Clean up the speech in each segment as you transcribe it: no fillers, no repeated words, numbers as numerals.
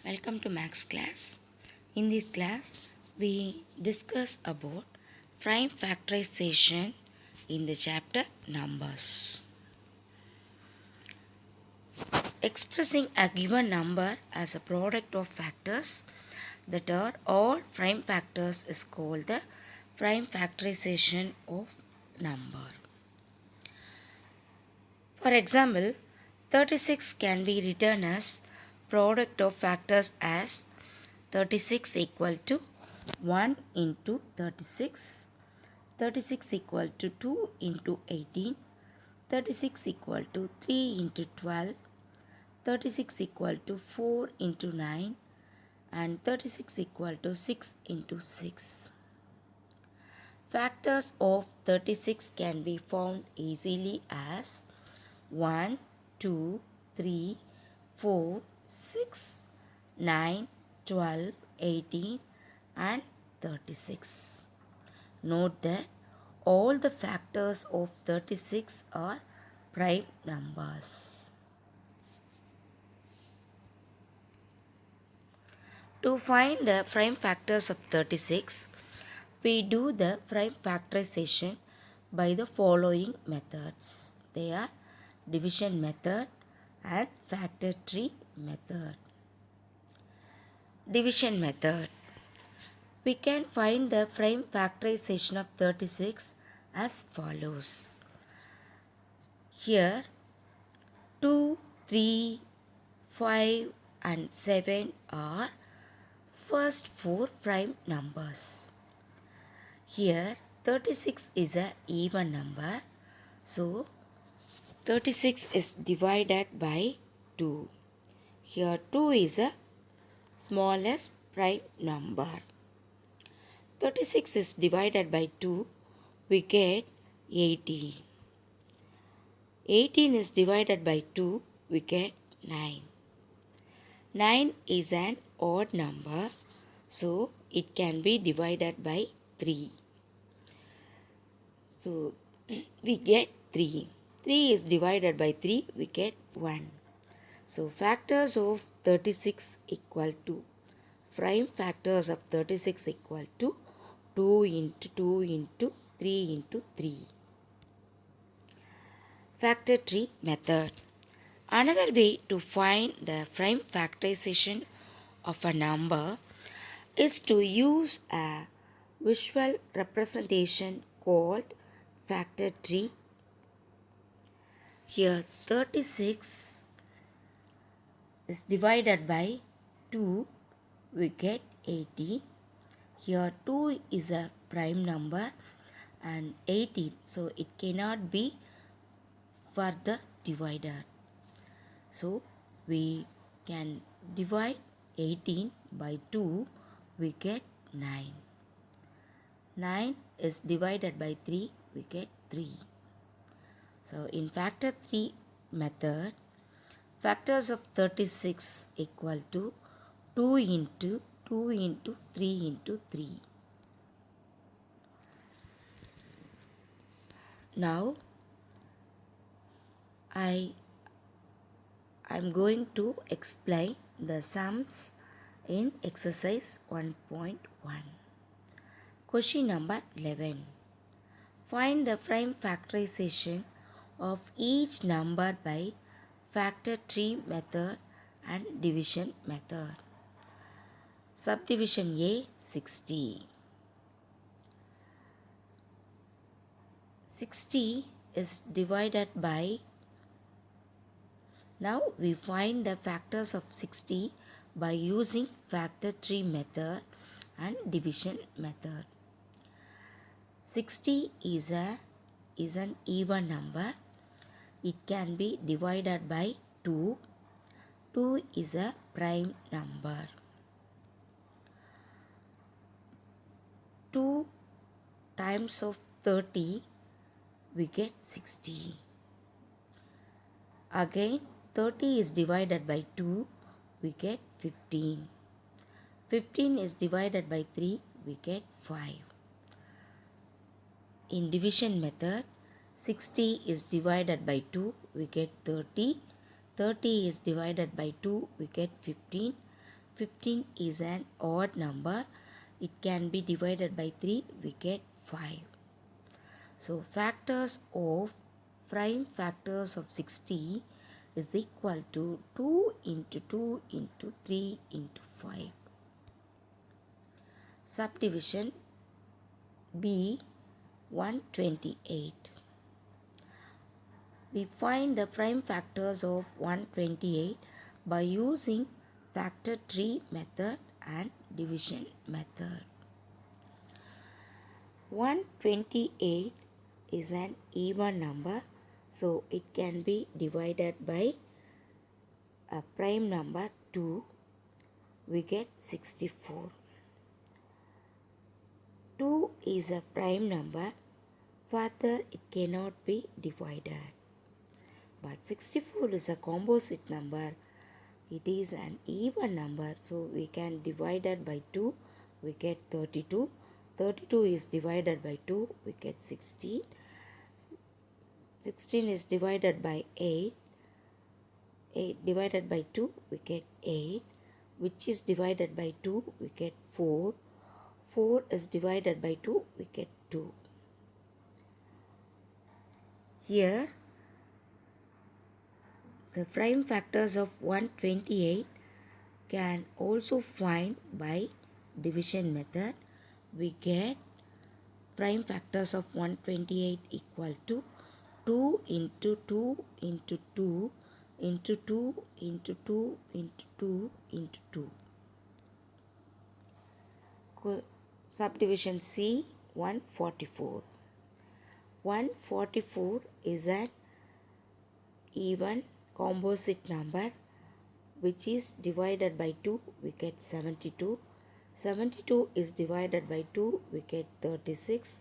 Welcome to Max class. In this class, we discuss about prime factorization in the chapter numbers. Expressing a given number as a product of factors that are all prime factors is called the prime factorization of number. For example, 36 can be written as product of factors as 36 equal to 1 into 36, 36 equal to 2 into 18, 36 equal to 3 into 12, 36 equal to 4 into 9, and 36 equal to 6 into 6. Factors of 36 can be found easily as 1, 2, 3, 4, 6, 9, 12, 18 and 36. Note that all the factors of 36 are prime numbers. To find the prime factors of 36, we do the prime factorization by the following methods. They are division method and factor tree method. Division method. We can find the prime factorization of 36 as follows. Here 2, 3, 5 and 7 are first four prime numbers. Here 36 is an even number, so 36 is divided by 2. Here 2 is a smallest prime number. 36 is divided by 2, we get 18. 18 is divided by 2, we get 9. 9 is an odd number, so it can be divided by 3. So we get 3. 3 is divided by 3, we get 1. So factors of 36 equal to, prime factors of 36 equal to 2 into 2 into 3 into 3. Factor tree method. Another way to find the prime factorization of a number is to use a visual representation called factor tree. Here 36 is divided by 2, we get 18. Here 2 is a prime number and 18, so it cannot be further divided. So we can divide 18 by 2, we get 9. 9 is divided by 3, we get 3. So in factor 3 method, factors of 36 equal to 2 into 2 into 3 into 3. Now I'm going to explain the sums in exercise 1.1. Question number 11. Find the prime factorization of each number by factor tree method and division method. Subdivision A 60. 60 is divided by, now we find the factors of 60 by using factor tree method and division method. 60 is an even number. It can be divided by 2. 2 is a prime number. 2 times of 30, we get 60. Again 30 is divided by 2, we get 15. 15 is divided by 3, we get 5. In division method, 60 is divided by 2, we get 30. 30 is divided by 2, we get 15. 15 is an odd number. It can be divided by 3. We get 5. So factors of prime factors of 60 is equal to 2 into 2 into 3 into 5. Subdivision B 128. We find the prime factors of 128 by using factor tree method and division method. 128 is an even number, so it can be divided by a prime number 2. We get 64. 2 is a prime number, further it cannot be divided. But 64 is a composite number. It is an even number, so we can divide it by 2. We get 32. 32 is divided by 2. We get 16. 16 is divided by 8. 8 divided by 2. We get 8. Which is divided by 2. We get 4. 4 is divided by 2. We get 2. Here the prime factors of 128 can also find by division method. We get prime factors of 128 equal to 2 into 2 into 2 into 2 into 2 into 2 into 2. Subdivision C 144. 144 is an even composite number which is divided by 2. We get 72. 72 is divided by 2. We get 36.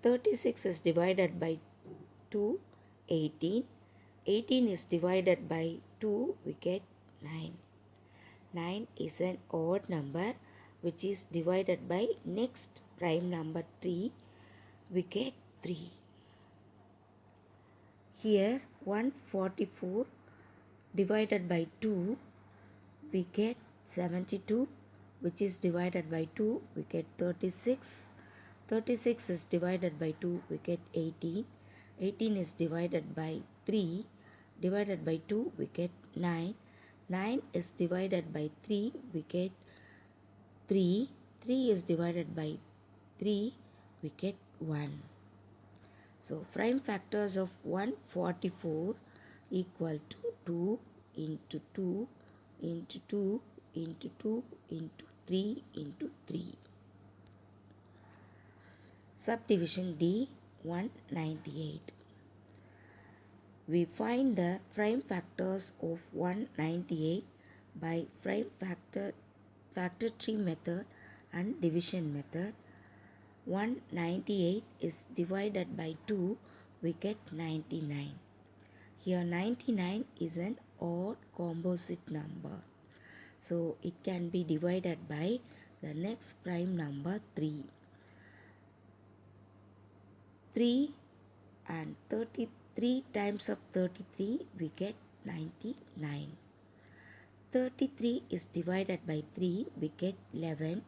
36 is divided by 2. 18. 18 is divided by 2. We get 9. 9 is an odd number which is divided by next prime number 3. We get 3. Here 144 divided by 2, we get 72, which is divided by 2, we get 36. 36 is divided by 2, we get 18. 18 is divided by 3, divided by 2, we get 9. 9 is divided by 3, we get 3. 3 is divided by 3, we get 1. So prime factors of 144 equal to 2 into 2 into 2 into 2 into 3 into 3. Subdivision D 198. We find the prime factors of 198 by prime factor tree method and division method. 198 is divided by 2, we get 99. Here 99 is an odd composite number, so it can be divided by the next prime number 3. 3 and 33 times of 33 we get 99. 33 is divided by 3, we get 11.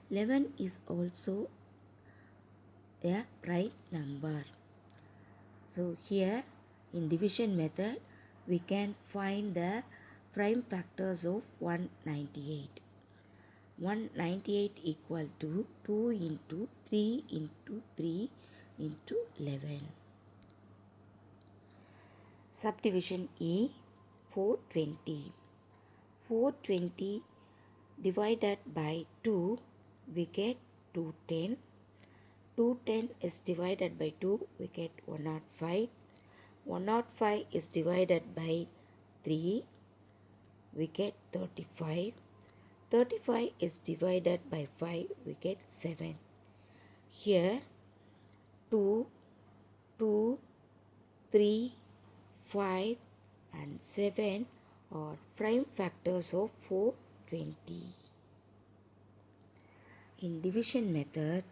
11 is also a prime number. So here in division method we can find the prime factors of 198. 198 equal to 2 into 3 into 3 into 11. Subdivision E 420. 420 divided by 2 we get 210. 210 is divided by 2, we get 105. 105 is divided by 3, we get 35. 35 is divided by 5, we get 7. Here 2, 2, 3, 5 and 7 are prime factors of 420. In division method,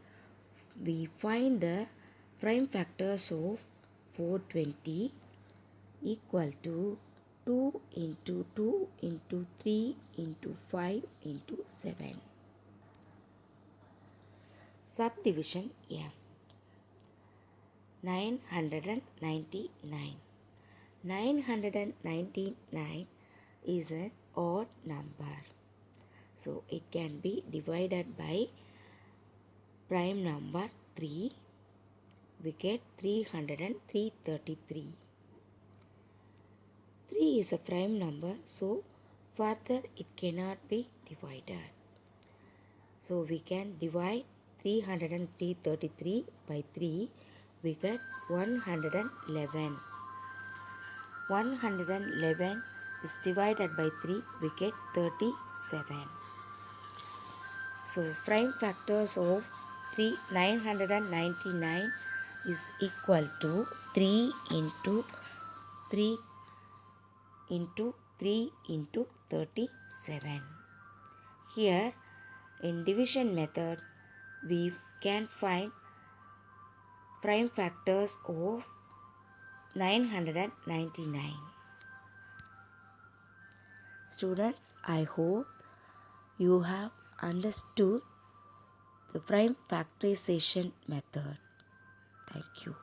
we find the prime factors of 420 equal to 2 into 2 into 3 into 5 into 7. Subdivision F. 999. 999 is an odd number. So it can be divided by prime number 3. We get 333. 3 is a prime number, so further it cannot be divided. So we can divide 333 by 3. We get 111. 111 is divided by 3. We get 37. So prime factors of 999 is equal to 3 into 3 into 3 into 37. Here in division method we can find prime factors of 999. Students, I hope you have understood the prime factorization method. Thank you.